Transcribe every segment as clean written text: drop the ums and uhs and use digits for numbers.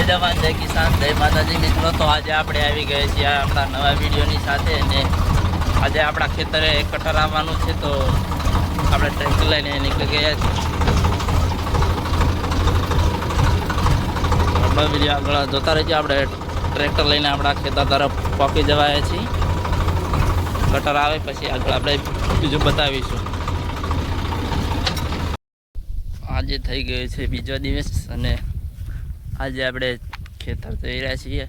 જવાન, જય કિસાન, જય માતાજી મિત્રો। તો આજે આપણે આવી ગયા છીએ આપણા નવા વિડીયોની સાથે અને આજે આપણા ખેતરે કટર આવવાનું છે તો આપણે ટ્રેક્ટર લઈને નીકળી ગયા છીએ। આપણો વિડીયો આગળ જોતા રહીએ। આપણે ટ્રેક્ટર લઈને આપણા ખેતર તરફ પહોંચી જવાયા છીએ। કટર આવે પછી આગળ આપણે બીજું બતાવીશું। આજે થઈ ગયો છે બીજો દિવસ અને આજે આપણે ખેતર જઈ રહ્યા છીએ।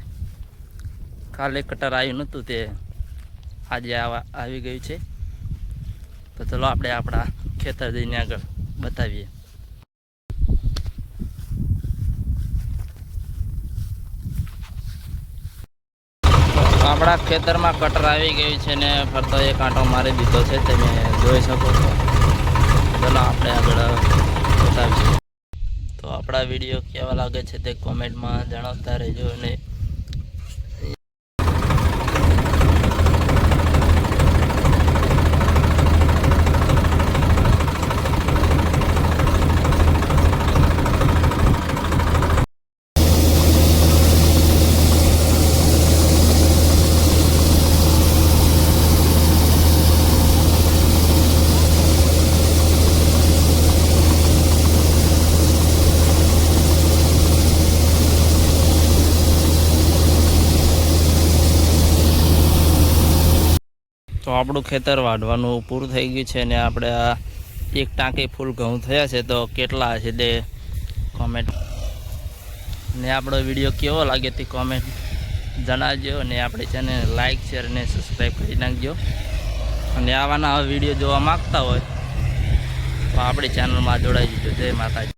કાલે કટર આવ્યું નહોતું તે આજે આવી ગયું છે તો ચલો આપણે આપણા ખેતર જઈને આગળ બતાવીએ। આપણા ખેતરમાં કટર આવી ગયું છે ને ફરતો એક આંટો મારી દીધો છે, તમે જોઈ શકો છો। ચલો આપણે આગળ બતાવીશું। તો આપણા વિડીયો કેવા લાગે છે તે કોમેન્ટમાં જણાવતા રહેજો અને તો આપણું ખેતર વાઢવાનું પૂરું થઈ ગયું છે ને આપણે આ એક ટાંકી ફૂલ ઘઉં થયા છે તો કેટલા છે તે કોમેન્ટ ને આપણો વિડીયો કેવો લાગે તે કોમેન્ટ જણાવજો અને આપણી ચેનલ લાઈક શેર અને સબસ્ક્રાઈબ કરી નાખજો અને આવા વિડીયો જોવા માગતા હોય તો આપણી ચેનલમાં જોડાઈ જજો। જય માતાજી।